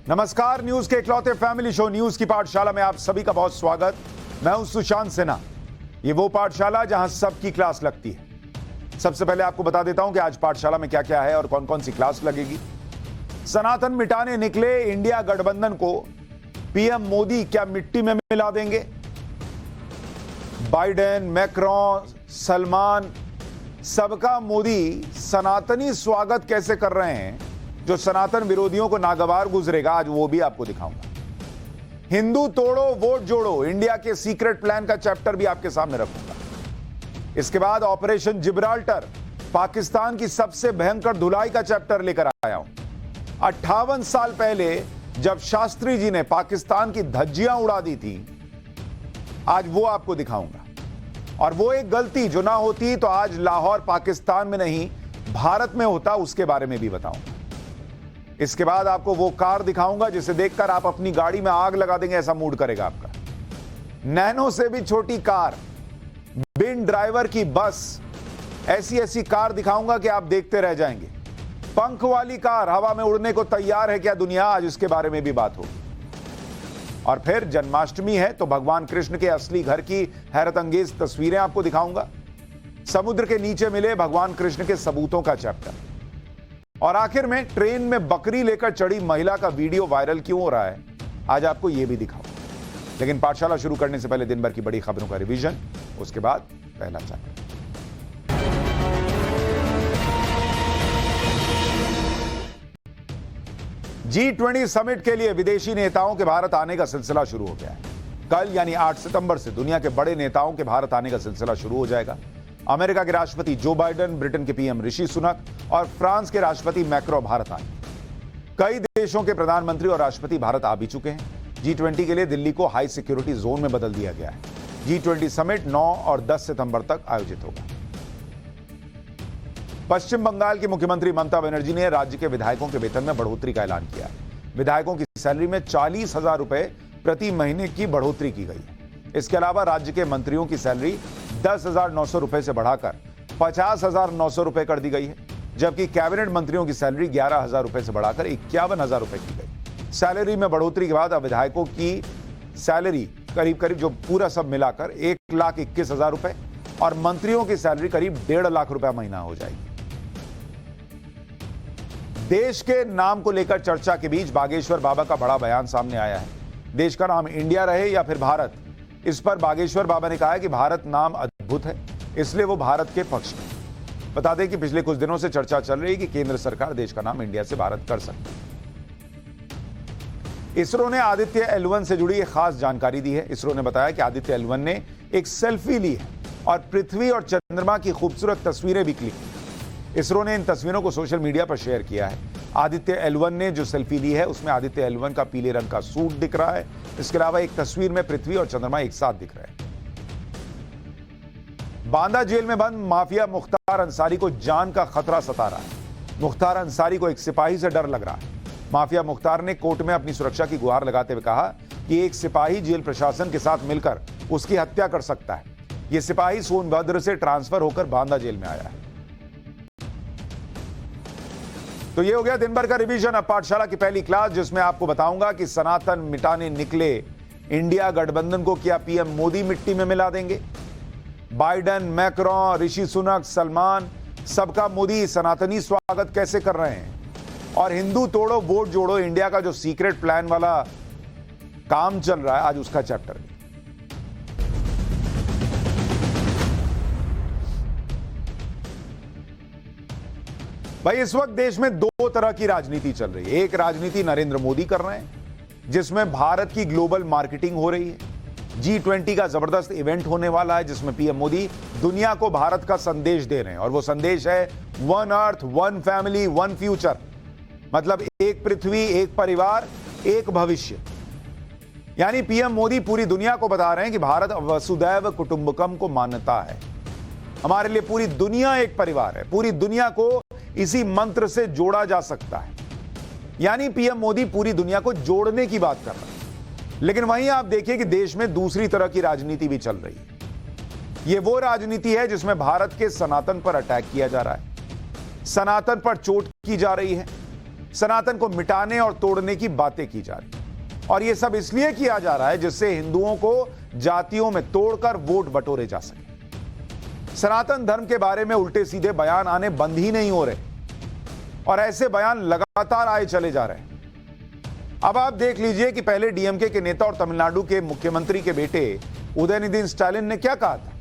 नमस्कार, न्यूज के इकलौते फैमिली शो न्यूज की पाठशाला में आप सभी का बहुत स्वागत। मैं हूं सुशांत सिन्हा। ये वो पाठशाला जहां सबकी क्लास लगती है। सबसे पहले आपको बता देता हूं कि आज पाठशाला में क्या क्या है और कौन कौन सी क्लास लगेगी। सनातन मिटाने निकले इंडिया गठबंधन को पीएम मोदी क्या मिट्टी में मिला देंगे? बाइडेन, मैक्रोन, सलमान, सबका मोदी सनातनी स्वागत कैसे कर रहे हैं जो सनातन विरोधियों को नागवार गुजरेगा, आज वो भी आपको दिखाऊंगा। हिंदू तोड़ो वोट जोड़ो, इंडिया के सीक्रेट प्लान का चैप्टर भी आपके सामने रखूंगा। इसके बाद ऑपरेशन जिब्राल्टर, पाकिस्तान की सबसे भयंकर धुलाई का चैप्टर लेकर आया हूं। 58 साल पहले जब शास्त्री जी ने पाकिस्तान की धज्जियां उड़ा दी थी, आज वो आपको दिखाऊंगा। और वो एक गलती जो ना होती तो आज लाहौर पाकिस्तान में नहीं भारत में होता, उसके बारे में भी बताऊंगा। इसके बाद आपको वो कार दिखाऊंगा जिसे देखकर आप अपनी गाड़ी में आग लगा देंगे, ऐसा मूड करेगा आपका। नैनो से भी छोटी कार, बिन ड्राइवर की बस, ऐसी ऐसी कार दिखाऊंगा कि आप देखते रह जाएंगे। पंख वाली कार हवा में उड़ने को तैयार है क्या दुनिया, आज उसके बारे में भी बात होगी। और फिर जन्माष्टमी है तो भगवान कृष्ण के असली घर की हैरत अंगेज तस्वीरें आपको दिखाऊंगा। समुद्र के नीचे मिले भगवान कृष्ण के सबूतों का चैप्टर। और आखिर में ट्रेन में बकरी लेकर चढ़ी महिला का वीडियो वायरल क्यों हो रहा है, आज आपको यह भी दिखाऊंगा। लेकिन पाठशाला शुरू करने से पहले दिन भर की बड़ी खबरों का रिवीजन, उसके बाद पहला चैप्टर। G20 समिट के लिए विदेशी नेताओं के भारत आने का सिलसिला शुरू हो गया है। कल यानी 8 सितंबर से दुनिया के बड़े नेताओं के भारत आने का सिलसिला शुरू हो जाएगा। अमेरिका के राष्ट्रपति जो बाइडेन, ब्रिटेन के पीएम ऋषि सुनक और फ्रांस के राष्ट्रपति मैक्रो भारत आए। कई देशों के प्रधानमंत्री और राष्ट्रपति भारत आ भी चुके हैं। G20 के लिए दिल्ली को हाई सिक्योरिटी जोन में बदल दिया गया है। G20 समिट 9 और 10 सितंबर तक आयोजित होगा। पश्चिम बंगाल की मुख्यमंत्री ममता बनर्जी ने राज्य के विधायकों के वेतन में बढ़ोतरी का ऐलान किया। विधायकों की सैलरी में 40,000 रुपए प्रति महीने की बढ़ोतरी की गई है। इसके अलावा राज्य के मंत्रियों की सैलरी 10,900 रुपए से बढ़ाकर 50,900 रुपए कर दी गई है, जबकि कैबिनेट मंत्रियों की सैलरी 11,000 रुपए से बढ़ाकर 51,000 रुपए की गई। सैलरी में बढ़ोतरी के बाद अब विधायकों की सैलरी करीब जो पूरा सब मिलाकर 1,21,000 रुपए और मंत्रियों की सैलरी करीब 1.5 लाख रुपए महीना हो जाएगी। देश के नाम को लेकर चर्चा के बीच बागेश्वर बाबा का बड़ा बयान सामने आया है। देश का नाम इंडिया रहे या फिर भारत, इस पर बागेश्वर बाबा ने कहा है कि भारत नाम अद्भुत है, इसलिए वो भारत के पक्ष में। बता दें कि पिछले कुछ दिनों से चर्चा चल रही है कि केंद्र सरकार देश का नाम इंडिया से भारत कर सकती है। इसरो ने आदित्य L1 से जुड़ी एक खास जानकारी दी है। इसरो ने बताया कि आदित्य L1 ने एक सेल्फी ली है और पृथ्वी और चंद्रमा की खूबसूरत तस्वीरें भी क्लिक की। इसरो ने इन तस्वीरों को सोशल मीडिया पर शेयर किया है। आदित्य L1 ने जो सेल्फी ली है उसमें आदित्य L1 का पीले रंग का सूट दिख रहा है। इसके अलावा एक तस्वीर में पृथ्वी और चंद्रमा एक साथ दिख रहे हैं। बांदा जेल में बंद माफिया मुख्तार अंसारी को जान का खतरा सता रहा है। मुख्तार अंसारी को एक सिपाही से डर लग रहा है। माफिया मुख्तार ने कोर्ट में अपनी सुरक्षा की गुहार लगाते हुए कहा कि एक सिपाही जेल प्रशासन के साथ मिलकर उसकी हत्या कर सकता है। यह सिपाही सोनभद्र से ट्रांसफर होकर बांदा जेल में आया है। तो ये हो गया दिन भर का रिवीजन। अब पाठशाला की पहली क्लास, जिसमें आपको बताऊंगा कि सनातन मिटाने निकले इंडिया गठबंधन को क्या पीएम मोदी मिट्टी में मिला देंगे? बाइडेन, मैक्रोन, ऋषि सुनक, सलमान, सबका मोदी सनातनी स्वागत कैसे कर रहे हैं? और हिंदू तोड़ो वोट जोड़ो, इंडिया का जो सीक्रेट प्लान वाला काम चल रहा है, आज उसका चैप्टर भी। भाई, इस वक्त देश में दो तरह की राजनीति चल रही है। एक राजनीति नरेंद्र मोदी कर रहे हैं, जिसमें भारत की ग्लोबल मार्केटिंग हो रही है। G20 का जबरदस्त इवेंट होने वाला है, जिसमें पीएम मोदी दुनिया को भारत का संदेश दे रहे हैं। और वो संदेश है one earth, one family, one future. मतलब एक पृथ्वी, एक परिवार, एक भविष्य। यानी पीएम मोदी पूरी दुनिया को बता रहे हैं कि भारत वसुदैव कुटुंबकम को मान्यता है। हमारे लिए पूरी दुनिया एक परिवार है। पूरी दुनिया को इसी मंत्र से जोड़ा जा सकता है। यानी पीएम मोदी पूरी दुनिया को जोड़ने की बात कर रहे हैं। लेकिन वहीं आप देखिए कि देश में दूसरी तरह की राजनीति भी चल रही है। यह वो राजनीति है जिसमें भारत के सनातन पर अटैक किया जा रहा है, सनातन पर चोट की जा रही है। सनातन को मिटाने और तोड़ने की बातें की जा रही है। और यह सब इसलिए किया जा रहा है जिससे हिंदुओं को जातियों में तोड़कर वोट बटोरे जा सके। सनातन धर्म के बारे में उल्टे सीधे बयान आने बंद ही नहीं हो रहे और ऐसे बयान लगातार आए चले जा रहे हैं। अब आप देख लीजिए कि पहले डीएमके के नेता और तमिलनाडु के मुख्यमंत्री के बेटे उदयनिधि स्टालिन ने क्या कहा था,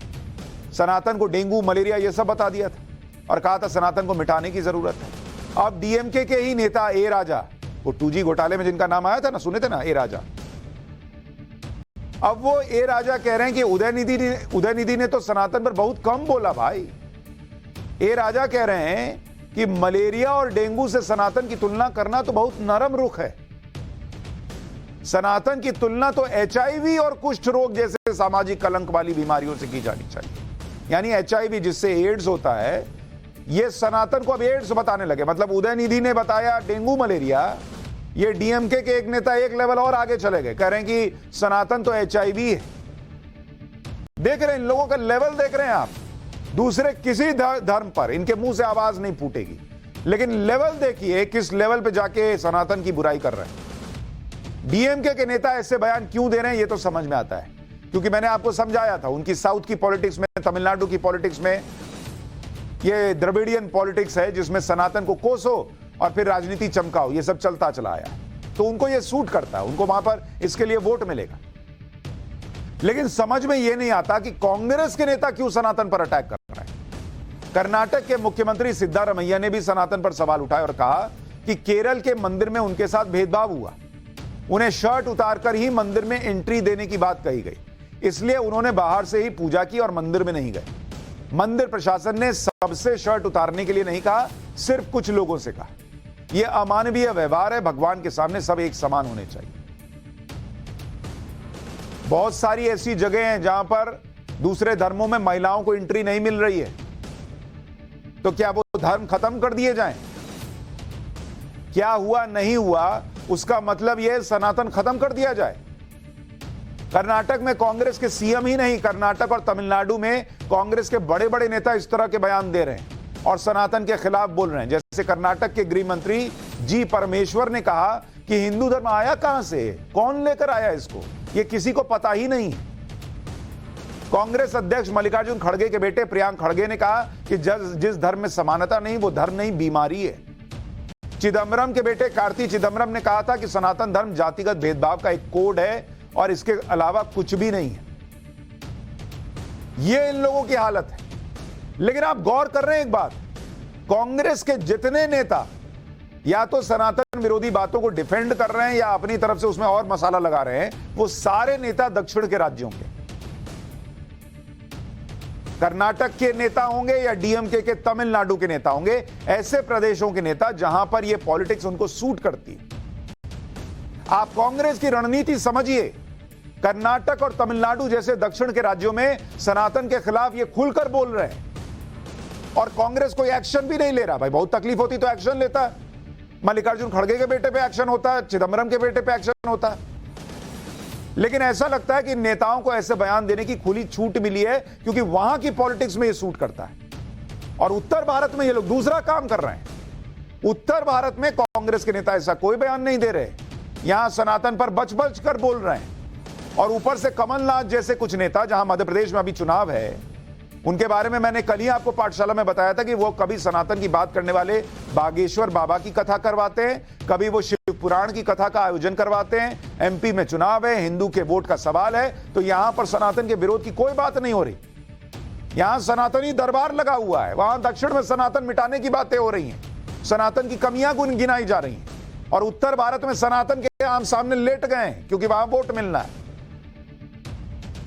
सनातन को डेंगू मलेरिया यह सब बता दिया था और कहा था सनातन को मिटाने की जरूरत है। अब डीएमके के ही नेता ए राजा, वो 2G घोटाले में जिनका नाम आया था ना, सुने थे ना, ए राजा, अब वो ए राजा कह रहे हैं कि उदयनिधि ने तो सनातन पर बहुत कम बोला। भाई ए राजा कह रहे हैं कि मलेरिया और डेंगू से सनातन की तुलना करना तो बहुत नरम रुख है। सनातन की तुलना तो HIV और कुष्ठ रोग जैसे सामाजिक कलंक वाली बीमारियों से की जानी चाहिए। यानी HIV जिससे एड्स होता है, यह सनातन को अब एड्स बताने लगे। मतलब उदयनिधि ने बताया डेंगू मलेरिया, ये डीएमके के एक नेता एक लेवल और आगे चले गए, कह रहे हैं कि सनातन तो HIV है। देख रहे हैं इन लोगों का लेवल, देख रहे हैं आप। दूसरे किसी धर्म पर इनके मुंह से आवाज नहीं फूटेगी, लेकिन लेवल देखिए किस लेवल पे जाके सनातन की बुराई कर रहे हैं। डीएमके के नेता ऐसे बयान क्यों दे रहे हैं ये तो समझ में आता है, क्योंकि मैंने आपको समझाया था उनकी साउथ की पॉलिटिक्स में, तमिलनाडु की पॉलिटिक्स में ये द्रविडियन पॉलिटिक्स है जिसमें सनातन को कोसो और फिर राजनीति चमकाओ, ये सब चलता चला आया। तो उनको ये सूट करता है, उनको वहां पर इसके लिए वोट मिलेगा। लेकिन समझ में ये नहीं आता कि कांग्रेस के नेता क्यों सनातन पर अटैक कर रहे हैं। कर्नाटक के मुख्यमंत्री सिद्धारमैया ने भी सनातन पर सवाल उठाए और कहा कि केरल के मंदिर में उनके साथ भेदभाव हुआ, उन्हें शर्ट उतारकर ही मंदिर में एंट्री देने की बात कही गई, इसलिए उन्होंने बाहर से ही पूजा की और मंदिर में नहीं गए। मंदिर प्रशासन ने सबसे शर्ट उतारने के लिए नहीं कहा, सिर्फ कुछ लोगों से कहा। यह अमानवीय व्यवहार है, भगवान के सामने सब एक समान होने चाहिए। बहुत सारी ऐसी जगह हैं जहां पर दूसरे धर्मों में महिलाओं को एंट्री नहीं मिल रही है, तो क्या वो धर्म खत्म कर दिए जाएं? क्या हुआ नहीं हुआ उसका मतलब यह सनातन खत्म कर दिया जाए? कर्नाटक में कांग्रेस के सीएम ही नहीं, कर्नाटक और तमिलनाडु में कांग्रेस के बड़े बड़े नेता इस तरह के बयान दे रहे हैं और सनातन के खिलाफ बोल रहे हैं। जैसे कर्नाटक के गृह मंत्री जी परमेश्वर ने कहा कि हिंदू धर्म आया कहां से, कौन लेकर आया इसको, यह किसी को पता ही नहीं है। कांग्रेस अध्यक्ष मल्लिकार्जुन खड़गे के बेटे प्रियांक खड़गे ने कहा कि जिस धर्म में समानता नहीं वो धर्म नहीं, बीमारी है। चिदम्बरम के बेटे कार्ति चिदम्बरम ने कहा था कि सनातन धर्म जातिगत भेदभाव का एक कोड है और इसके अलावा कुछ भी नहीं है। यह इन लोगों की हालत है। लेकिन आप गौर कर रहे हैं एक बात, कांग्रेस के जितने नेता या तो सनातन विरोधी बातों को डिफेंड कर रहे हैं या अपनी तरफ से उसमें और मसाला लगा रहे हैं, वो सारे नेता दक्षिण के राज्यों के, कर्नाटक के नेता होंगे या डीएमके के तमिलनाडु के नेता होंगे, ऐसे प्रदेशों के नेता जहां पर यह पॉलिटिक्स उनको सूट करती है। आप कांग्रेस की रणनीति समझिए। कर्नाटक और तमिलनाडु जैसे दक्षिण के राज्यों में सनातन के खिलाफ ये खुलकर बोल रहे हैं और कांग्रेस कोई एक्शन भी नहीं ले रहा। भाई बहुत तकलीफ होती तो एक्शन लेता, मल्लिकार्जुन खड़गे के बेटे पे एक्शन होता, चिदम्बरम के बेटे पे एक्शन होता। लेकिन ऐसा लगता है कि नेताओं को ऐसे बयान देने की खुली छूट मिली है क्योंकि वहां की पॉलिटिक्स में ये सूट करता है और उत्तर भारत में ये लोग दूसरा काम कर रहे हैं। उत्तर भारत में कांग्रेस के नेता ऐसा कोई बयान नहीं दे रहे, यहां सनातन पर बच बच कर बोल रहे हैं। और ऊपर से कमलनाथ जैसे कुछ नेता, जहां मध्य प्रदेश में अभी चुनाव है, उनके बारे में मैंने कल ही आपको पाठशाला में बताया था कि वो कभी सनातन की बात करने वाले बागेश्वर बाबा की कथा करवाते हैं, कभी वो शिव पुराण की कथा का आयोजन करवाते हैं। एमपी में चुनाव है, हिंदू के वोट का सवाल है, तो यहां पर सनातन के विरोध की कोई बात नहीं हो रही। यहां सनातनी दरबार लगा हुआ है, वहां दक्षिण में सनातन मिटाने की बातें हो रही हैं, सनातन की कमियां गिनाई जा रही हैं। और उत्तर भारत में सनातन के आम सामने लेट गए हैं क्योंकि वहां वोट मिलना है।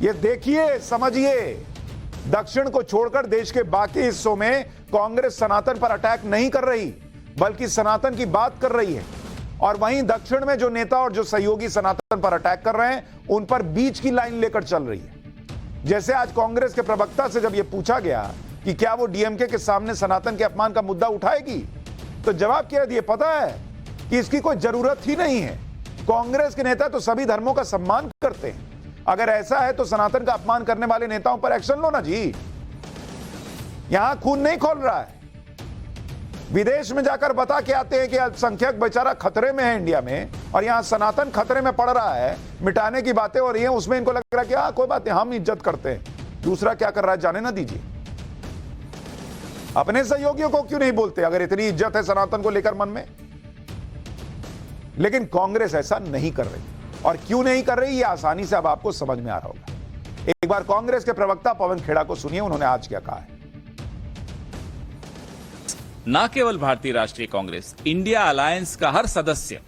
ये देखिए, समझिए, दक्षिण को छोड़कर देश के बाकी हिस्सों में कांग्रेस सनातन पर अटैक नहीं कर रही बल्कि सनातन की बात कर रही है। और वहीं दक्षिण में जो नेता और जो सहयोगी सनातन पर अटैक कर रहे हैं उन पर बीच की लाइन लेकर चल रही है। जैसे आज कांग्रेस के प्रवक्ता से जब यह पूछा गया कि क्या वो डीएमके के सामने सनातन के अपमान का मुद्दा उठाएगी, तो जवाब क्या दिए पता है कि इसकी कोई जरूरत ही नहीं है। कांग्रेस के नेता तो सभी धर्मों का सम्मान करते हैं, अगर ऐसा है तो सनातन का अपमान करने वाले नेताओं पर एक्शन लो ना जी। यहां खून नहीं खोल रहा है, विदेश में जाकर बता के आते हैं कि अल्पसंख्यक बेचारा खतरे में है इंडिया में, और यहां सनातन खतरे में पड़ रहा है, मिटाने की बातें हो रही हैं, उसमें इनको लग रहा है कि हाँ कोई बात नहीं, हम इज्जत करते हैं। दूसरा क्या कर रहा है जाने ना दीजिए। अपने सहयोगियों को क्यों नहीं बोलते अगर इतनी इज्जत है सनातन को लेकर मन में? लेकिन कांग्रेस ऐसा नहीं कर रही, और क्यों नहीं कर रही ये आसानी से अब आपको समझ में आ रहा होगा। एक बार कांग्रेस के प्रवक्ता पवन खेड़ा को सुनिए, उन्होंने आज क्या कहा है। न केवल भारतीय राष्ट्रीय कांग्रेस, इंडिया अलायंस का हर सदस्य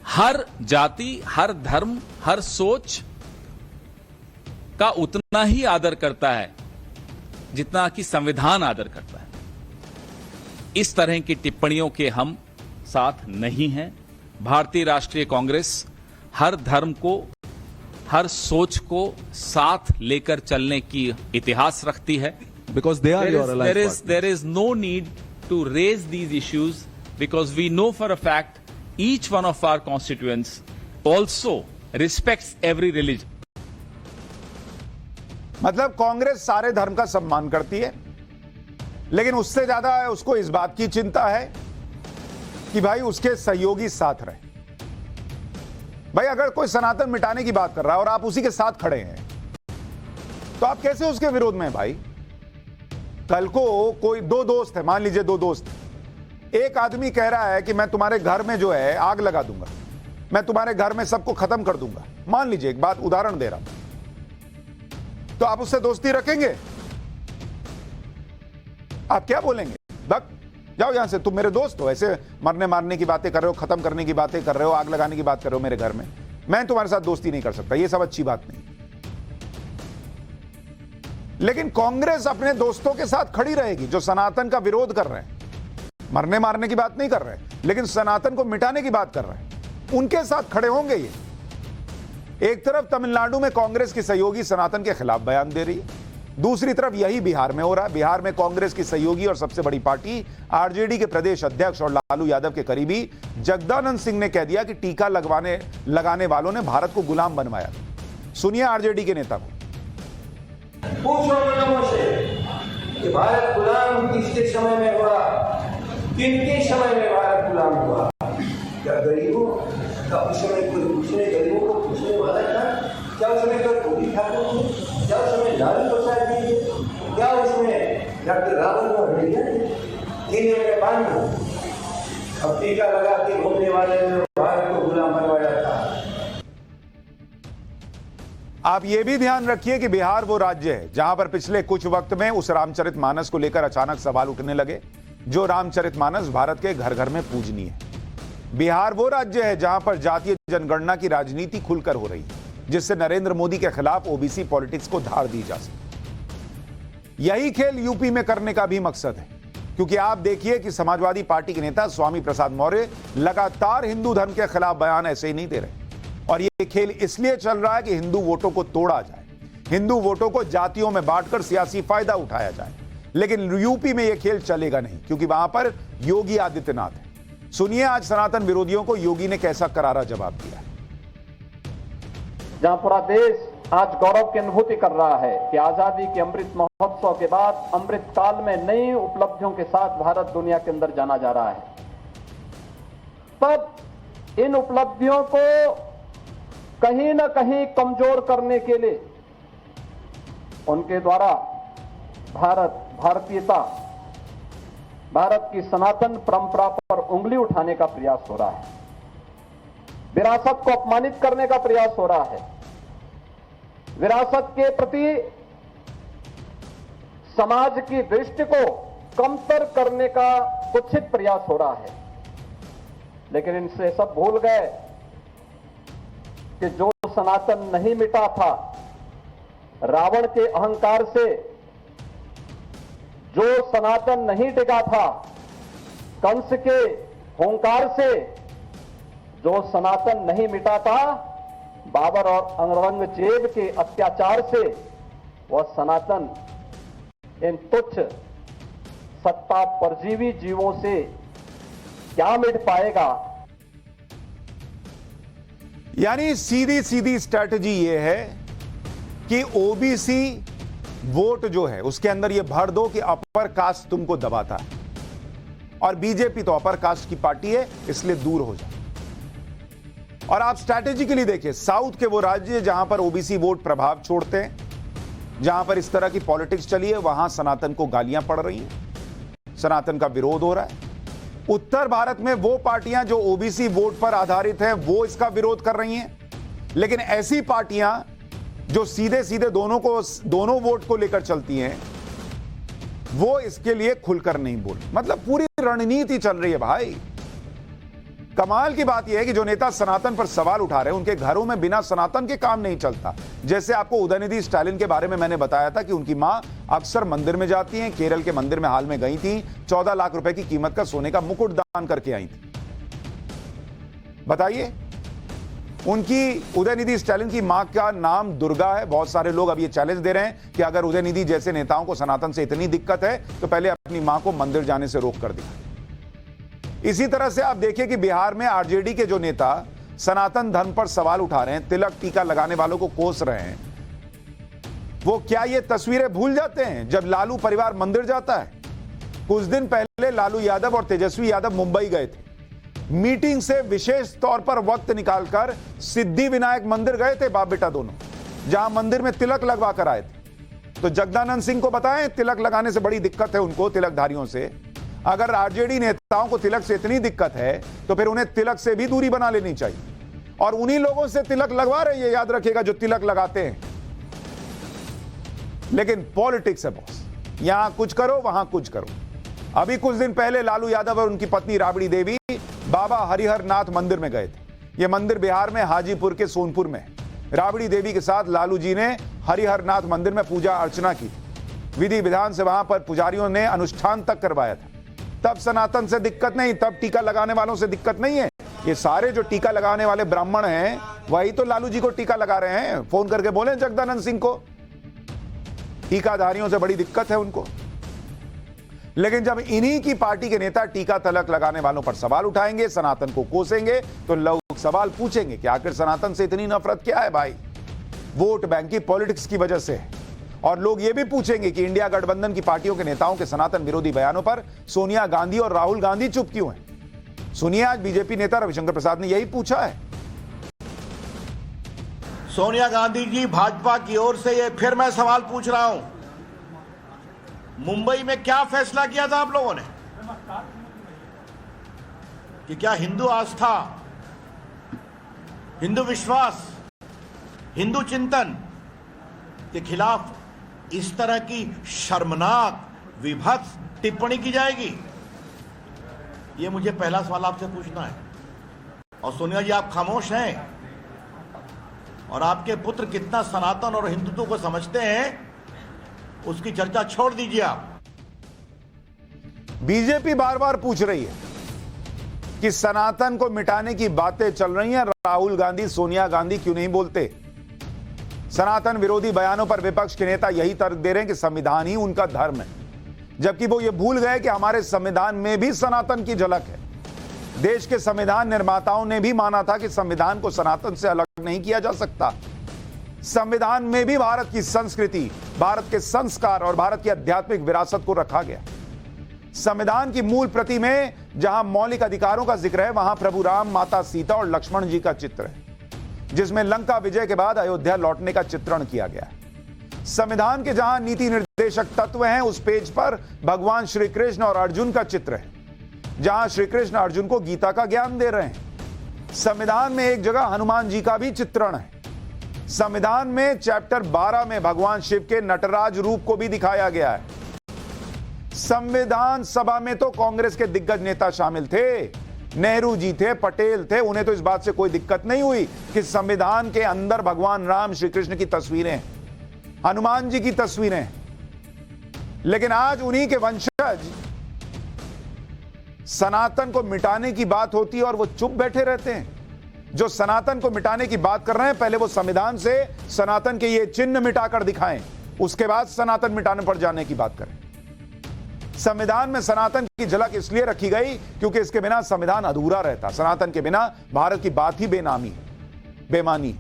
हर जाति, हर धर्म, हर सोच का उतना ही आदर करता है जितना कि संविधान आदर करता है। इस तरह की टिप्पणियों के हम साथ नहीं हैं। भारतीय राष्ट्रीय कांग्रेस हर धर्म को, हर सोच को साथ लेकर चलने की इतिहास रखती है। Because they are your alliance partners. There is no need to raise these issues because we know for a fact each one of our constituents also respects every religion. मतलब कांग्रेस सारे धर्म का सम्मान करती है, लेकिन उससे ज्यादा उसको इस बात की चिंता है कि भाई उसके सहयोगी साथ रहे। भाई अगर कोई सनातन मिटाने की बात कर रहा है और आप उसी के साथ खड़े हैं, तो आप कैसे उसके विरोध में हैं भाई? कल को कोई दो दोस्त है, मान लीजिए दो दोस्त, एक आदमी कह रहा है कि मैं तुम्हारे घर में जो है आग लगा दूंगा, मैं तुम्हारे घर में सबको खत्म कर दूंगा, मान लीजिए, एक बात उदाहरण दे रहा हूं, तो आप उससे दोस्ती रखेंगे? आप क्या बोलेंगे? बक जाओ यहां से, तुम मेरे दोस्त हो, ऐसे मरने मारने की बातें कर रहे हो, खत्म करने की बातें कर रहे हो, आग लगाने की बात कर रहे हो मेरे घर में, मैं तुम्हारे साथ दोस्ती नहीं कर सकता, ये सब अच्छी बात नहीं। लेकिन कांग्रेस अपने दोस्तों के साथ खड़ी रहेगी जो सनातन का विरोध कर रहे हैं, मरने मारने की बात नहीं कर रहे, लेकिन सनातन को मिटाने की बात कर रहे हैं, उनके साथ खड़े होंगे ये। एक तरफ तमिलनाडु में कांग्रेस की सहयोगी सनातन के खिलाफ बयान दे रही है, दूसरी तरफ यही बिहार में हो रहा है। बिहार में कांग्रेस की सहयोगी और सबसे बड़ी पार्टी आरजेडी के प्रदेश अध्यक्ष और लालू यादव के करीबी जगदानंद सिंह ने कह दिया कि टीका लगाने वालों ने भारत को गुलाम बनवाया। सुनिए आरजेडी के नेता को। पूछो लोगों से कि भारत गुलाम किसके समय में हुआ, किनके समय में भारत गुलाम हुआ? क्या गरीबों का उस समय कोई पूछने, गरीबों को पूछने वाला था? क्या उसमें कोई गोली ठाकुर थे? क्या उसमें लालू प्रसाद जी थे? क्या उसमें डॉक्टर रावत और भैया थे? इन्हें में बांध अब टीका लगा के घूमने वाले ने भारत को गुलाम बनवाया था। आप यह भी ध्यान रखिए कि बिहार वो राज्य है जहां पर पिछले कुछ वक्त में उस रामचरितमानस को लेकर अचानक सवाल उठने लगे, जो रामचरितमानस भारत के घर घर में पूजनीय है। बिहार वो राज्य है जहां पर जातीय जनगणना की राजनीति खुलकर हो रही है, जिससे नरेंद्र मोदी के खिलाफ ओबीसी पॉलिटिक्स को धार दी जा सके। यही खेल यूपी में करने का भी मकसद है, क्योंकि आप देखिए कि समाजवादी पार्टी के नेता स्वामी प्रसाद मौर्य लगातार हिंदू धर्म के खिलाफ बयान ऐसे ही नहीं दे रहे, और यह खेल इसलिए चल रहा है कि हिंदू वोटों को तोड़ा जाए, हिंदू वोटों को जातियों में बांटकर सियासी फायदा उठाया जाए। लेकिन यूपी में यह खेल चलेगा नहीं, क्योंकि वहां पर योगी आदित्यनाथ है। सुनिए आज सनातन विरोधियों को योगी ने कैसा करारा जवाब दिया है। जहां पूरा देश आज गौरव की अनुभूति कर रहा है कि आजादी के अमृत महोत्सव के बाद अमृत काल में नई उपलब्धियों के साथ भारत दुनिया के अंदर जाना जा रहा है, तब इन उपलब्धियों को कहीं न कहीं कमजोर करने के लिए उनके द्वारा भारतीयता, भारत की सनातन परंपरा पर उंगली उठाने का प्रयास हो रहा है, विरासत को अपमानित करने का प्रयास हो रहा है, विरासत के प्रति समाज की दृष्टि को कमतर करने का कुत्सित प्रयास हो रहा है। लेकिन इनसे सब भूल गए कि जो सनातन नहीं मिटा था, रावण के अहंकार से जो सनातन नहीं टिका था, कंस के हुंकार से जो सनातन नहीं मिटा था, बाबर और औरंगजेब के अत्याचार से वह सनातन इन तुच्छ सत्ता परजीवी जीवों से क्या मिट पाएगा। यानी सीधी सीधी स्ट्रैटेजी यह है कि ओबीसी वोट जो है उसके अंदर यह भर दो कि अपर कास्ट तुमको दबाता है, और बीजेपी तो अपर कास्ट की पार्टी है, इसलिए दूर हो जाए। और आप स्ट्रैटेजिकली देखिए, साउथ के वो राज्य जहां पर ओबीसी वोट प्रभाव छोड़ते हैं, जहां पर इस तरह की पॉलिटिक्स चली है, वहां सनातन को गालियां पड़ रही हैं, सनातन का विरोध हो रहा है। उत्तर भारत में वो पार्टियां जो ओबीसी वोट पर आधारित हैं, वो इसका विरोध कर रही हैं। लेकिन ऐसी पार्टियां जो सीधे सीधे दोनों वोट को लेकर चलती हैं, वो इसके लिए खुलकर नहीं बोल। मतलब पूरी रणनीति चल रही है भाई। कमाल की बात यह है कि जो नेता सनातन पर सवाल उठा रहे हैं, उनके घरों में बिना सनातन के काम नहीं चलता। जैसे आपको उदयनिधि स्टालिन के बारे में मैंने बताया था कि उनकी मां अक्सर मंदिर में जाती हैं। केरल के मंदिर में हाल में गई थी, 14 लाख रुपए की कीमत का सोने का मुकुट दान करके आई थी। बताइए, उनकी उदयनिधि स्टालिन की मां का नाम दुर्गा है। बहुत सारे लोग अब ये चैलेंज दे रहे हैं कि अगर उदयनिधि जैसे नेताओं को सनातन से इतनी दिक्कत है तो पहले अपनी मां को मंदिर जाने से रोक कर दिया। इसी तरह से आप देखिए कि बिहार में आरजेडी के जो नेता सनातन धर्म पर सवाल उठा रहे हैं, तिलक टीका लगाने वालों को कोस रहे हैं, वो क्या ये तस्वीरें भूल जाते हैं जब लालू परिवार मंदिर जाता है? कुछ दिन पहले लालू यादव और तेजस्वी यादव मुंबई गए थे। मीटिंग से विशेष तौर पर वक्त निकालकर सिद्धि विनायक मंदिर गए थे, बाप बेटा दोनों, जहां मंदिर में तिलक लगवा कर आए थे। तो जगदानंद सिंह को बताएं, तिलक लगाने से बड़ी दिक्कत है उनको, तिलकधारियों से। अगर आरजेडी नेताओं को तिलक से इतनी दिक्कत है तो फिर उन्हें तिलक से भी दूरी बना लेनी चाहिए। और उन्हीं लोगों से तिलक लगवा रहे हैं, याद रखिएगा, जो तिलक लगाते हैं। लेकिन पॉलिटिक्स है बॉस, यहां कुछ करो वहां कुछ करो। अभी कुछ दिन पहले लालू यादव और उनकी पत्नी राबड़ी देवी बाबा हरिहर नाथ मंदिर में गए थे। यह मंदिर बिहार में हाजीपुर के सोनपुर में है। राबड़ी देवी के साथ लालू जी ने हरिहर नाथ मंदिर में पूजा अर्चना की। विधि विधान से वहां पर पुजारियों ने अनुष्ठान तक करवाया था। तब सनातन से दिक्कत नहीं, तब टीका लगाने वालों से दिक्कत नहीं है। ये सारे जो टीका लगाने वाले ब्राह्मण हैं, वही तो लालू जी को टीका लगा रहे हैं। फोन करके बोले जगदानंद सिंह को, टीकाधारियों से बड़ी दिक्कत है उनको। लेकिन जब इन्हीं की पार्टी के नेता टीका तलक लगाने वालों पर सवाल उठाएंगे, सनातन को कोसेंगे, तो लोग सवाल पूछेंगे कि आखिर सनातन से इतनी नफरत क्या है भाई? वोट बैंक की पॉलिटिक्स की वजह से है। और लोग ये भी पूछेंगे कि इंडिया गठबंधन की पार्टियों के नेताओं के सनातन विरोधी बयानों पर सोनिया गांधी और राहुल गांधी चुप क्यों हैं? सुनिए, आज बीजेपी नेता रविशंकर प्रसाद ने यही पूछा है। सोनिया गांधी जी, भाजपा की ओर से ये फिर मैं सवाल पूछ रहा हूं, मुंबई में क्या फैसला किया था आप लोगों ने कि क्या हिंदू आस्था, हिंदू विश्वास, हिंदू चिंतन के खिलाफ इस तरह की शर्मनाक विभत्स टिप्पणी की जाएगी? ये मुझे पहला सवाल आपसे पूछना है। और सोनिया जी, आप खामोश हैं और आपके पुत्र कितना सनातन और हिंदुत्व को समझते हैं, उसकी चर्चा छोड़ दीजिए आप। बीजेपी बार बार पूछ रही है कि सनातन को मिटाने की बातें चल रही हैं, राहुल गांधी, सोनिया गांधी क्यों नहीं बोलते? सनातन विरोधी बयानों पर विपक्ष के नेता यही तर्क दे रहे हैं कि संविधान ही उनका धर्म है, जबकि वो ये भूल गए कि हमारे संविधान में भी सनातन की झलक है। देश के संविधान निर्माताओं ने भी माना था कि संविधान को सनातन से अलग नहीं किया जा सकता। संविधान में भी भारत की संस्कृति, भारत के संस्कार और भारत की आध्यात्मिक विरासत को रखा गया। संविधान की मूल प्रति में जहां मौलिक अधिकारों का जिक्र है, वहां प्रभु राम, माता सीता और लक्ष्मण जी का चित्र है, जिसमें लंका विजय के बाद अयोध्या लौटने का चित्रण किया गया है। संविधान के जहां नीति निर्देशक तत्व हैं, उस पेज पर भगवान श्री कृष्ण और अर्जुन का चित्र है, जहां श्री कृष्ण अर्जुन को गीता का ज्ञान दे रहे हैं। संविधान में एक जगह हनुमान जी का भी चित्रण है। संविधान में चैप्टर 12 में भगवान शिव के नटराज रूप को भी दिखाया गया है। संविधान सभा में तो कांग्रेस के दिग्गज नेता शामिल थे, नेहरू जी थे, पटेल थे, उन्हें तो इस बात से कोई दिक्कत नहीं हुई कि संविधान के अंदर भगवान राम, श्री कृष्ण की तस्वीरें, हनुमान जी की तस्वीरें। लेकिन आज उन्हीं के वंशज सनातन को मिटाने की बात होती है और वो चुप बैठे रहते हैं। जो सनातन को मिटाने की बात कर रहे हैं, पहले वो संविधान से सनातन के ये चिन्ह मिटाकर दिखाएं, उसके बाद सनातन मिटाने पर जाने की बात करें। संविधान में सनातन की झलक इसलिए रखी गई क्योंकि इसके बिना संविधान अधूरा रहता। सनातन के बिना भारत की बात ही बेमानी।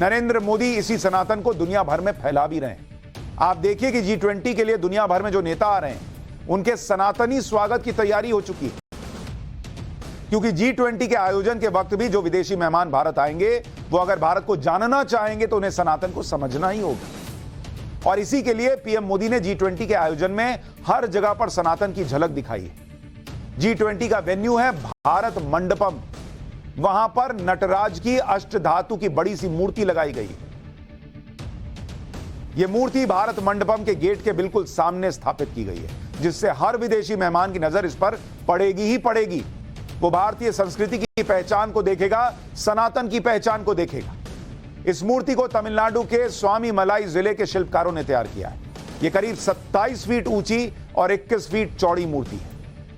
नरेंद्र मोदी इसी सनातन को दुनिया भर में फैला भी रहे हैं। आप देखिए कि G20 के लिए दुनिया भर में जो नेता आ रहे हैं, उनके सनातनी स्वागत की तैयारी हो चुकी है, क्योंकि G20 के आयोजन के वक्त भी जो विदेशी मेहमान भारत आएंगे वो अगर भारत को जानना चाहेंगे तो उन्हें सनातन को समझना ही होगा। और इसी के लिए पीएम मोदी ने G20 के आयोजन में हर जगह पर सनातन की झलक दिखाई है। G20 का वेन्यू है भारत मंडपम, वहां पर नटराज की अष्टधातु की बड़ी सी मूर्ति लगाई गई है। यह मूर्ति भारत मंडपम के गेट के बिल्कुल सामने स्थापित की गई है, जिससे हर विदेशी मेहमान की नजर इस पर पड़ेगी ही पड़ेगी। वो भारतीय संस्कृति की पहचान को देखेगा, सनातन की पहचान को देखेगा। इस मूर्ति को तमिलनाडु के स्वामी मलाई जिले के शिल्पकारों ने तैयार किया है। यह करीब 27 फीट ऊंची और 21 फीट चौड़ी मूर्ति है।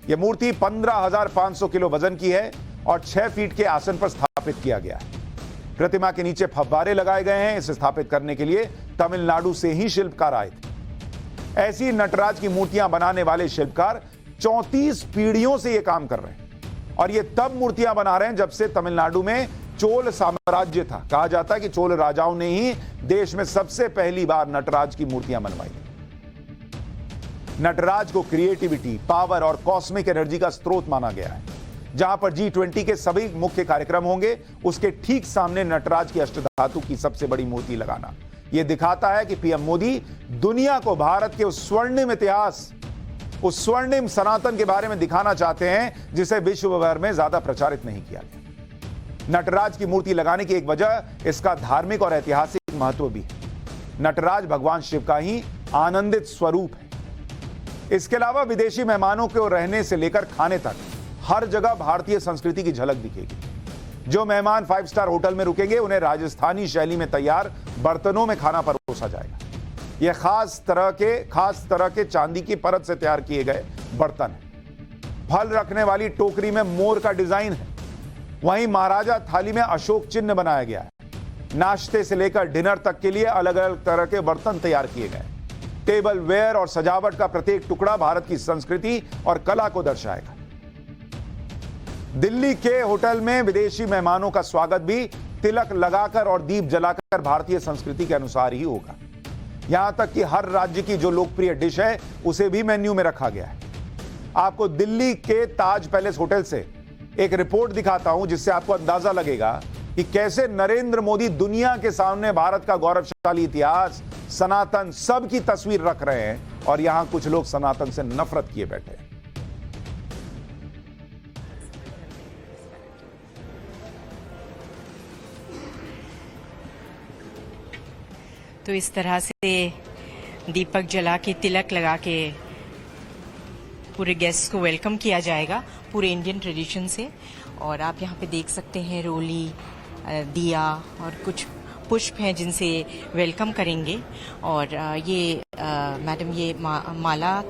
यह मूर्ति 15,500 किलो वजन की है और 6 फीट के आसन पर स्थापित किया गया है। प्रतिमा के नीचे फव्वारे लगाए गए हैं। इसे स्थापित करने के लिए तमिलनाडु से ही शिल्पकार आए थे। ऐसी नटराज की मूर्तियां बनाने वाले शिल्पकार 34 पीढ़ियों से यह काम कर रहे हैं और ये तब मूर्तियां बना रहे हैं जब से तमिलनाडु में चोल साम्राज्य था। कहा जाता है कि चोल राजाओं ने ही देश में सबसे पहली बार नटराज की मूर्तियां बनवाई थी। नटराज को क्रिएटिविटी, पावर और कॉस्मिक एनर्जी का स्रोत माना गया है। जहां पर G20 के सभी मुख्य कार्यक्रम होंगे, उसके ठीक सामने नटराज की अष्टधातु की सबसे बड़ी मूर्ति लगाना यह दिखाता है कि पीएम मोदी दुनिया को भारत के उस स्वर्णिम इतिहास, उस स्वर्णिम सनातन के बारे में दिखाना चाहते हैं जिसे विश्व भर में ज्यादा प्रचारित नहीं किया गया। नटराज की मूर्ति लगाने की एक वजह इसका धार्मिक और ऐतिहासिक महत्व भी है। नटराज भगवान शिव का ही आनंदित स्वरूप है। इसके अलावा विदेशी मेहमानों को रहने से लेकर खाने तक हर जगह भारतीय संस्कृति की झलक दिखेगी। जो मेहमान 5 स्टार होटल में रुकेंगे उन्हें राजस्थानी शैली में तैयार बर्तनों में खाना परोसा जाएगा। यह खास तरह के चांदी की परत से तैयार किए गए बर्तन है। फल रखने वाली टोकरी में मोर का डिजाइन है। वहीं महाराजा थाली में अशोक चिन्ह बनाया गया है। नाश्ते से लेकर डिनर तक के लिए अलग अलग तरह के बर्तन तैयार किए गए। टेबल वेयर और सजावट का प्रत्येक टुकड़ा भारत की संस्कृति और कला को दर्शाएगा। दिल्ली के होटल में विदेशी मेहमानों का स्वागत भी तिलक लगाकर और दीप जलाकर भारतीय संस्कृति के अनुसार ही होगा। यहां तक कि हर राज्य की जो लोकप्रिय डिश है उसे भी मेन्यू में रखा गया है। आपको दिल्ली के ताज पैलेस होटल से एक रिपोर्ट दिखाता हूं जिससे आपको अंदाजा लगेगा कि कैसे नरेंद्र मोदी दुनिया के सामने भारत का गौरवशाली इतिहास, सनातन सब की तस्वीर रख रहे हैं और यहां कुछ लोग सनातन से नफरत किए बैठे हैं। तो इस तरह से दीपक जला के, तिलक लगा के पूरे गेस्ट को वेलकम किया जाएगा पूरे इंडियन ट्रेडिशन से। और आप यहाँ पे देख सकते हैं रोली, दिया और कुछ पुष्प हैं जिनसे वेलकम करेंगे। और ये मैडम ये माला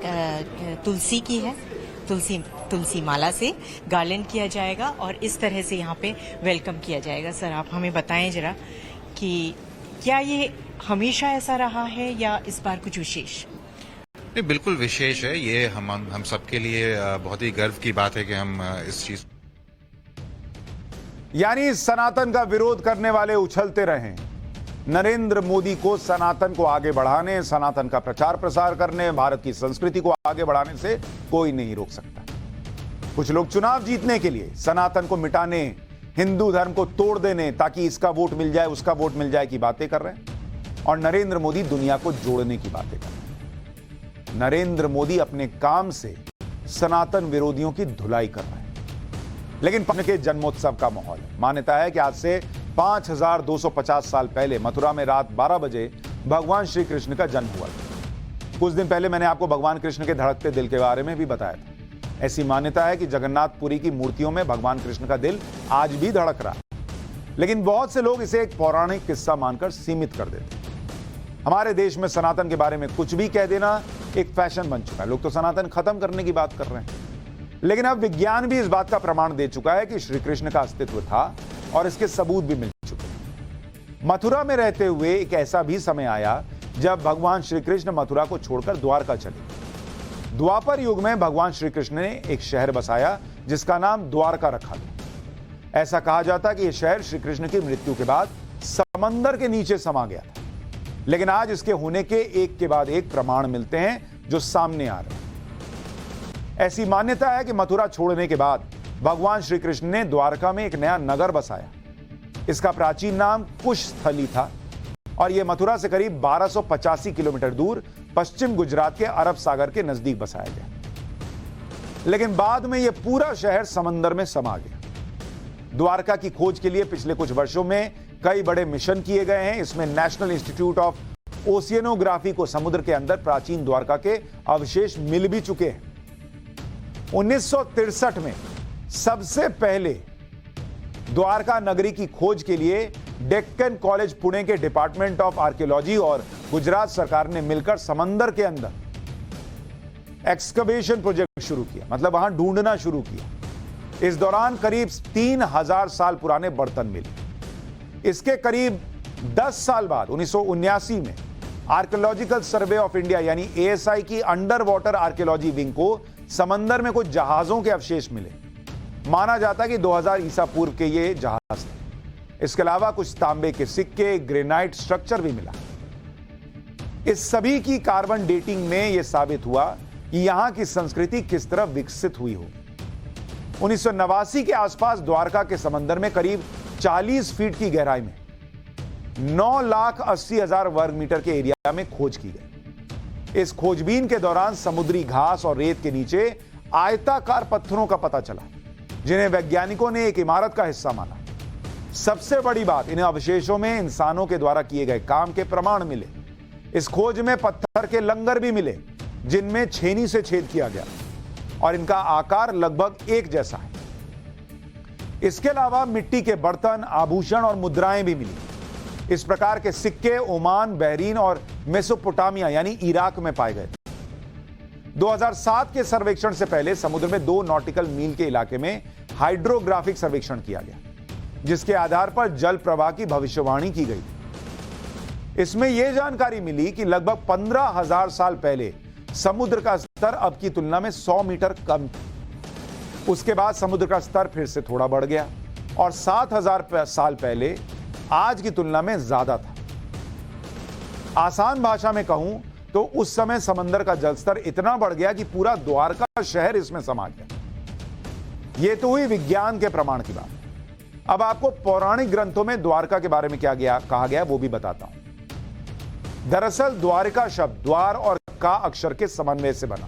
तुलसी की है, तुलसी माला से गार्लेंड किया जाएगा और इस तरह से यहाँ पे वेलकम किया जाएगा। सर आप हमें बताएं जरा कि क्या ये हमेशा ऐसा रहा है या इस बार कुछ विशेष? नहीं, बिल्कुल विशेष है। ये हम सबके लिए बहुत ही गर्व की बात है कि हम इस चीज, यानी सनातन का विरोध करने वाले उछलते रहें, नरेंद्र मोदी को सनातन को आगे बढ़ाने, सनातन का प्रचार प्रसार करने, भारत की संस्कृति को आगे बढ़ाने से कोई नहीं रोक सकता। कुछ लोग चुनाव जीतने के लिए सनातन को मिटाने, हिंदू धर्म को तोड़ देने ताकि इसका वोट मिल जाए, उसका वोट मिल जाए की बातें कर रहे हैं और नरेंद्र मोदी दुनिया को जोड़ने की बातें कर रहे हैं। नरेंद्र मोदी अपने काम से सनातन विरोधियों की धुलाई कर रहे हैं। लेकिन के जन्मोत्सव का माहौल है। मान्यता है कि आज से 5250 साल पहले मथुरा में रात 12 बजे भगवान श्री कृष्ण का जन्म हुआ था। कुछ दिन पहले मैंने आपको भगवान कृष्ण के धड़कते दिल के बारे में भी बताया था। ऐसी मान्यता है कि जगन्नाथपुरी की मूर्तियों में भगवान कृष्ण का दिल आज भी धड़क रहा है। लेकिन बहुत से लोग इसे एक पौराणिक किस्सा मानकर सीमित कर देते हैं। हमारे देश में सनातन के बारे में कुछ भी कह देना एक फैशन बन चुका है। लोग तो सनातन खत्म करने की बात कर रहे हैं। लेकिन अब विज्ञान भी इस बात का प्रमाण दे चुका है कि श्री कृष्ण का अस्तित्व था और इसके सबूत भी मिल चुके हैं। मथुरा में रहते हुए एक ऐसा भी समय आया जब भगवान श्री कृष्ण मथुरा को छोड़कर द्वारका चले। द्वापर युग में भगवान श्री कृष्ण ने एक शहर बसाया जिसका नाम द्वारका रखा गया। ऐसा कहा जाता है कि यह शहर श्री कृष्ण की मृत्यु के बाद समंदर के नीचे समा गया था। लेकिन आज इसके होने के एक के बाद एक प्रमाण मिलते हैं जो सामने आ रहे हैं। ऐसी मान्यता है कि मथुरा छोड़ने के बाद भगवान श्री कृष्ण ने द्वारका में एक नया नगर बसाया। इसका प्राचीन नाम कुशस्थली था और यह मथुरा से करीब 1285 किलोमीटर दूर पश्चिम गुजरात के अरब सागर के नजदीक बसाया गया। लेकिन बाद में यह पूरा शहर समंदर में समा गया। द्वारका की खोज के लिए पिछले कुछ वर्षों में कई बड़े मिशन किए गए हैं। इसमें नेशनल इंस्टीट्यूट ऑफ ओशियनोग्राफी को समुद्र के अंदर प्राचीन द्वारका के अवशेष मिल भी चुके हैं। 1963 में सबसे पहले द्वारका नगरी की खोज के लिए डेक्कन कॉलेज पुणे के डिपार्टमेंट ऑफ आर्कियोलॉजी और गुजरात सरकार ने मिलकर समंदर के अंदर एक्सकवेशन प्रोजेक्ट शुरू किया, मतलब वहां ढूंढना शुरू किया। इस दौरान करीब 3000 साल पुराने बर्तन मिले। इसके करीब 10 साल बाद 1979 में आर्कियोलॉजिकल सर्वे ऑफ इंडिया यानी ASI की अंडर वाटर आर्कियोलॉजी विंग को समंदर में कुछ जहाजों के अवशेष मिले। माना जाता है कि 2000 ईसा पूर्व के ये जहाज थे। इसके अलावा कुछ तांबे के सिक्के, ग्रेनाइट स्ट्रक्चर भी मिला। इस सभी की कार्बन डेटिंग में यह साबित हुआ कि यहां की संस्कृति किस तरह विकसित हुई हो। 1989 के आसपास द्वारका के समंदर में करीब 40 फीट की गहराई में 9,80,000 वर्ग मीटर के एरिया में खोज की गई। इस खोजबीन के दौरान समुद्री घास और रेत के नीचे आयताकार पत्थरों का पता चला, जिन्हें वैज्ञानिकों ने एक इमारत का हिस्सा माना। सबसे बड़ी बात, इन अवशेषों में इंसानों के द्वारा किए गए काम के प्रमाण मिले। इस खोज में पत्थर के लंगर भी मिले, जिनमें छेनी से छेद किया गया और इनका आकार लगभग एक जैसा है। इसके अलावा मिट्टी के बर्तन, आभूषण और मुद्राएं भी मिली। इस प्रकार के सिक्के ओमान, बहरीन और मेसोपोटामिया यानी इराक में पाए गए। 2007 के सर्वेक्षण से पहले समुद्र में 2 नॉटिकल मील के इलाके में हाइड्रोग्राफिक सर्वेक्षण किया गया, जिसके आधार पर जल प्रवाह की भविष्यवाणी की गई। इसमें यह जानकारी मिली कि लगभग 15,000 साल पहले समुद्र का स्तर अब की तुलना में 100 मीटर कम था। उसके बाद समुद्र का स्तर फिर से थोड़ा बढ़ गया और 7,000 साल पहले आज की तुलना में ज्यादा था। आसान भाषा में कहूं तो उस समय समंदर का जलस्तर इतना बढ़ गया कि पूरा द्वारका शहर इसमें समा गया। यह तो हुई विज्ञान के प्रमाण की बात। अब आपको पौराणिक ग्रंथों में द्वारका के बारे में क्या कहा गया वो भी बताता हूं। दरअसल द्वारिका शब्द द्वार और का अक्षर के समन्वय से बना।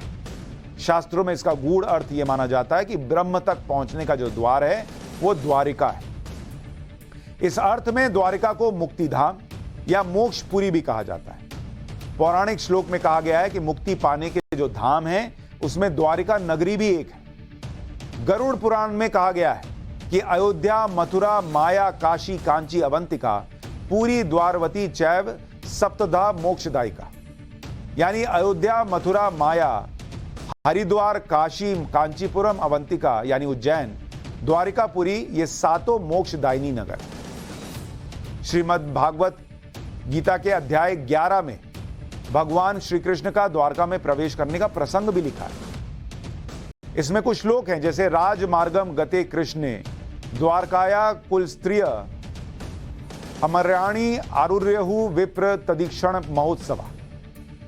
शास्त्रों में इसका गूढ़ अर्थ यह माना जाता है कि ब्रह्म तक पहुंचने का जो द्वार है वो द्वारिका है। इस अर्थ में द्वारिका को मुक्तिधाम या मोक्षपुरी भी कहा जाता है। पौराणिक श्लोक में कहा गया है कि मुक्ति पाने के जो धाम हैं उसमें द्वारिका नगरी भी एक है। गरुड़ पुराण में कहा गया है कि अयोध्या, मथुरा, माया, काशी, कांची, अवंतिका, पूरी, द्वारवती चैव सप्तधा मोक्षदायिका, यानी अयोध्या, मथुरा, माया, हरिद्वार, काशी, कांचीपुरम, अवंतिका यानी उज्जैन, द्वारिकापुरी, ये 7 मोक्षदायिनी नगर। श्रीमद् भागवत गीता के अध्याय 11 में भगवान श्री कृष्ण का द्वारका में प्रवेश करने का प्रसंग भी लिखा है। इसमें कुछ श्लोक हैं जैसे राजमार्गम गते कृष्णे द्वारकाया कुलस्त्रिय अमर्याणी आरुर्यहु विप्र तदीक्षण महोत्सवा।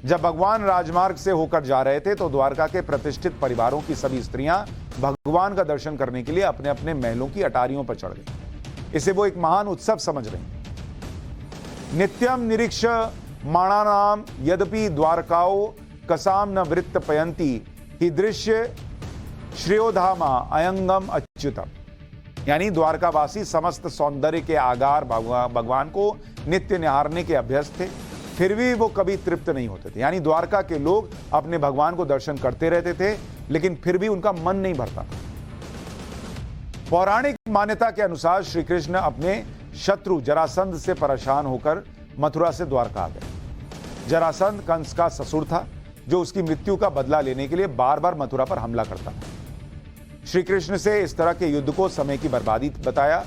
जब भगवान राजमार्ग से होकर जा रहे थे तो द्वारका के प्रतिष्ठित परिवारों की सभी स्त्रियां भगवान का दर्शन करने के लिए अपने अपने महलों की अटारियों पर चढ़ गई। इसे वो एक महान उत्सव समझ रही। नित्यम निरीक्ष माणानाम यद्यपि द्वारकाओ कसाम न वृत्त पयंती ही दृश्य श्रेयोधामा अयंगम अच्युतम, यानी द्वारकावासी समस्त सौंदर्य के आगार भगवान को नित्य निहारने के अभ्यस्त थे, फिर भी वो कभी तृप्त नहीं होते थे। यानी द्वारका के लोग अपने भगवान को दर्शन करते रहते थे लेकिन फिर भी उनका मन नहीं भरता। पौराणिक मान्यता के अनुसार श्री कृष्ण अपने शत्रु जरासंध से परेशान होकर मथुरा से द्वारका आ गए। जरासंध कंस का ससुर था जो उसकी मृत्यु का बदला लेने के लिए बार बार मथुरा पर हमला करता था। श्री कृष्ण से इस तरह के युद्ध को समय की बर्बादी बताया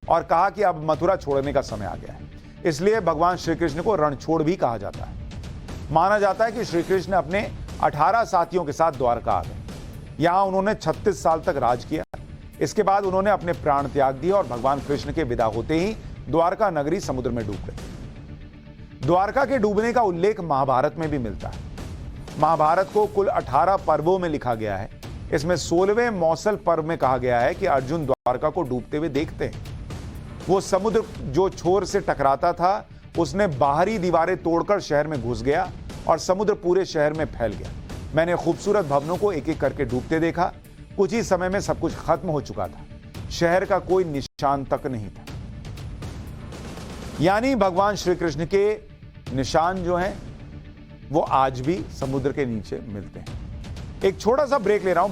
और कहा कि अब मथुरा छोड़ने का समय आ गया है। इसलिए भगवान श्री कृष्ण को रणछोड़ भी कहा जाता है। माना जाता है कि श्री कृष्ण अपने 18 साथियों के साथ द्वारका आ गए। यहां उन्होंने 36 साल तक राज किया। इसके बाद उन्होंने अपने प्राण त्याग दिए और भगवान कृष्ण के विदा होते ही द्वारका नगरी समुद्र में डूब गई। द्वारका के डूबने का उल्लेख महाभारत में भी मिलता है। महाभारत को कुल 18 पर्वों में लिखा गया है। इसमें 16वें मौसल पर्व में कहा गया है कि अर्जुन द्वारका को डूबते हुए देखते हैं। वो समुद्र जो छोर से टकराता था उसने बाहरी दीवारें तोड़कर शहर में घुस गया और समुद्र पूरे शहर में फैल गया। मैंने खूबसूरत भवनों को एक एक करके डूबते देखा। कुछ ही समय में सब कुछ खत्म हो चुका था, शहर का कोई निशान तक नहीं था। यानी भगवान श्री कृष्ण के निशान जो हैं वो आज भी समुद्र के नीचे मिलते हैं। एक छोटा सा ब्रेक ले रहा हूं।